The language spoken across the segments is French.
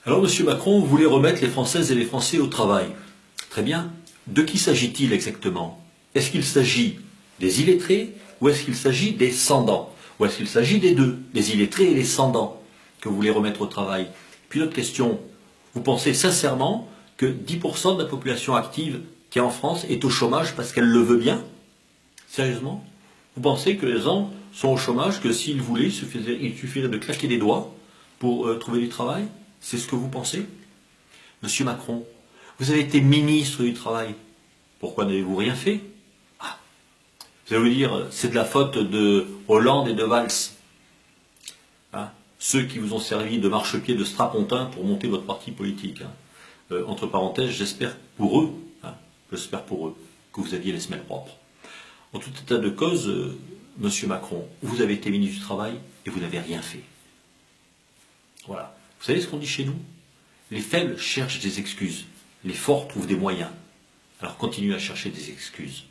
Alors, Monsieur Macron, vous voulez remettre les Françaises et les Français au travail. Très bien. De qui s'agit-il exactement? Est-ce qu'il s'agit des illettrés ou est-ce qu'il s'agit des sans-dents? Ou est-ce qu'il s'agit des deux, les illettrés et les sans-dents, que vous voulez remettre au travail? Puis l'autre question, vous pensez sincèrement que 10% de la population active qui est en France est au chômage parce qu'elle le veut bien? Sérieusement? Vous pensez que les gens sont au chômage, que s'ils voulaient, il suffirait de claquer des doigts pour trouver du travail? C'est ce que vous pensez? Monsieur Macron, vous avez été ministre du Travail. Pourquoi n'avez-vous rien fait? Vous allez vous dire, c'est de la faute de Hollande et de Valls. Ceux qui vous ont servi de marchepied de strapontin pour monter votre parti politique. Entre parenthèses, j'espère pour eux, j'espère pour eux, que vous aviez les semelles propres. En tout état de cause, Monsieur Macron, vous avez été ministre du Travail et vous n'avez rien fait. Voilà. Vous savez ce qu'on dit chez nous? Les faibles cherchent des excuses, les forts trouvent des moyens. Alors continuez à chercher des excuses.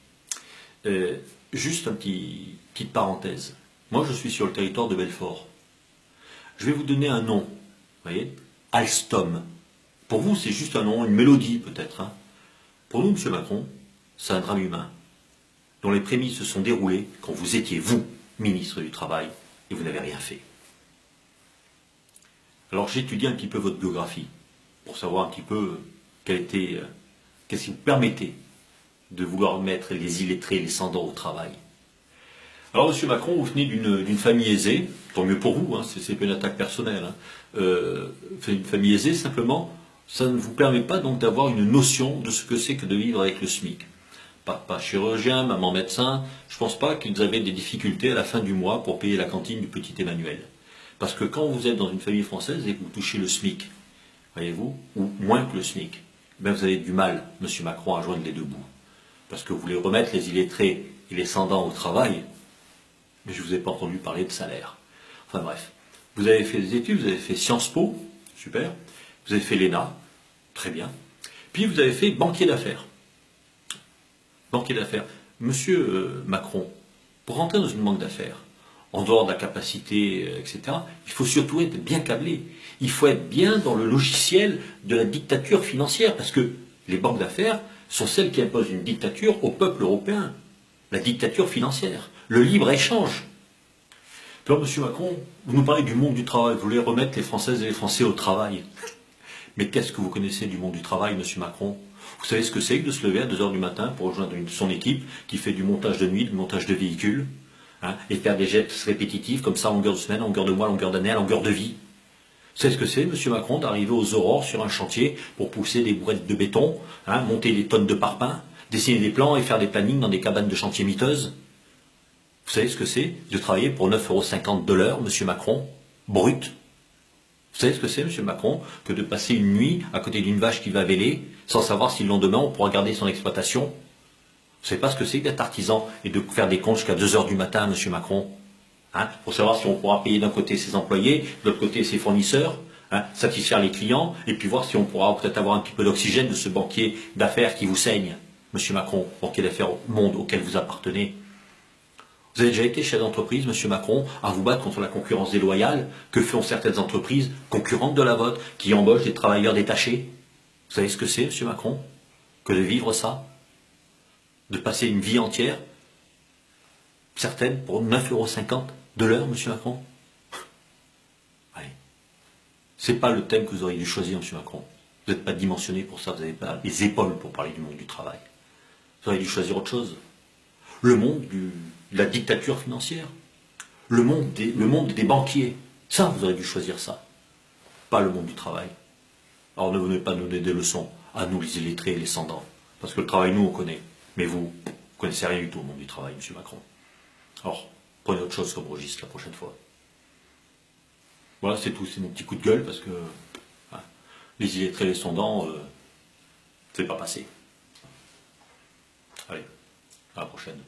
Juste petite parenthèse. Moi, je suis sur le territoire de Belfort. Je vais vous donner un nom. Vous voyez? Alstom. Pour vous, c'est juste un nom, une mélodie peut-être. Pour nous, Monsieur Macron, c'est un drame humain dont les prémices se sont déroulées quand vous étiez, vous, ministre du Travail, et vous n'avez rien fait. Alors j'ai étudié un petit peu votre biographie, pour savoir un petit peu qu'est-ce qui vous permettait de vouloir mettre les illettrés, les sans-dents au travail. Alors Monsieur Macron, vous venez d'une famille aisée, tant mieux pour vous, c'est pas une attaque personnelle. Une famille aisée, simplement, ça ne vous permet pas donc d'avoir une notion de ce que c'est que de vivre avec le SMIC. Papa chirurgien, maman médecin, je ne pense pas qu'ils avaient des difficultés à la fin du mois pour payer la cantine du petit Emmanuel. Parce que quand vous êtes dans une famille française et que vous touchez le SMIC, voyez-vous, ou moins que le SMIC, ben vous avez du mal, Monsieur Macron, à joindre les deux bouts. Parce que vous voulez remettre les illettrés et les sans-dents au travail, mais je ne vous ai pas entendu parler de salaire. Enfin bref, vous avez fait des études, vous avez fait Sciences Po, super, vous avez fait l'ENA, très bien, puis vous avez fait banquier d'affaires. Banquier d'affaires. Monsieur Macron, pour rentrer dans une banque d'affaires, en dehors de la capacité, etc., il faut surtout être bien câblé. Il faut être bien dans le logiciel de la dictature financière, parce que les banques d'affaires sont celles qui imposent une dictature au peuple européen. La dictature financière, le libre-échange. Alors, Monsieur Macron, vous nous parlez du monde du travail, vous voulez remettre les Françaises et les Français au travail. Mais qu'est-ce que vous connaissez du monde du travail, Monsieur Macron? Vous savez ce que c'est que de se lever à 2 heures du matin pour rejoindre son équipe qui fait du montage de nuit, du montage de véhicules, et faire des gestes répétitifs comme ça à longueur de semaine, à longueur de mois, à longueur d'année, à longueur de vie? Vous savez ce que c'est, Monsieur Macron, d'arriver aux aurores sur un chantier pour pousser des brouettes de béton, monter des tonnes de parpaing, dessiner des plans et faire des plannings dans des cabanes de chantier miteuses? Vous savez ce que c'est de travailler pour 9,50 € de l'heure, Monsieur Macron, brut? Vous savez ce que c'est, Monsieur Macron, que de passer une nuit à côté d'une vache qui va véler, sans savoir si le lendemain on pourra garder son exploitation? Vous ne savez pas ce que c'est d'être artisan et de faire des comptes jusqu'à 2 heures du matin, Monsieur Macron, pour savoir si on pourra payer d'un côté ses employés, de l'autre côté ses fournisseurs, satisfaire les clients, et puis voir si on pourra peut-être avoir un petit peu d'oxygène de ce banquier d'affaires qui vous saigne, Monsieur Macron, banquier d'affaires au monde auquel vous appartenez. Vous avez déjà été chef d'entreprise, Monsieur Macron, à vous battre contre la concurrence déloyale que font certaines entreprises concurrentes de la vôtre, qui embauchent des travailleurs détachés? Vous savez ce que c'est, Monsieur Macron, que de vivre ça? De passer une vie entière, certaines pour 9,50 € de l'heure, Monsieur Macron? Allez. C'est pas le thème que vous auriez dû choisir, Monsieur Macron. Vous n'êtes pas dimensionné pour ça, vous n'avez pas les épaules pour parler du monde du travail. Vous auriez dû choisir autre chose. Le monde de la dictature financière, le monde des banquiers, ça, vous auriez dû choisir ça, pas le monde du travail. Alors ne venez pas nous donner des leçons, à nous les illettrés et les sans-dents, parce que le travail, nous, on connaît, mais vous connaissez rien du tout au monde du travail, Monsieur Macron. Alors, prenez autre chose comme registre la prochaine fois. Voilà, c'est tout, c'est mon petit coup de gueule, parce que les illettrés et les sans-dents, c'est pas passé. Allez, à la prochaine.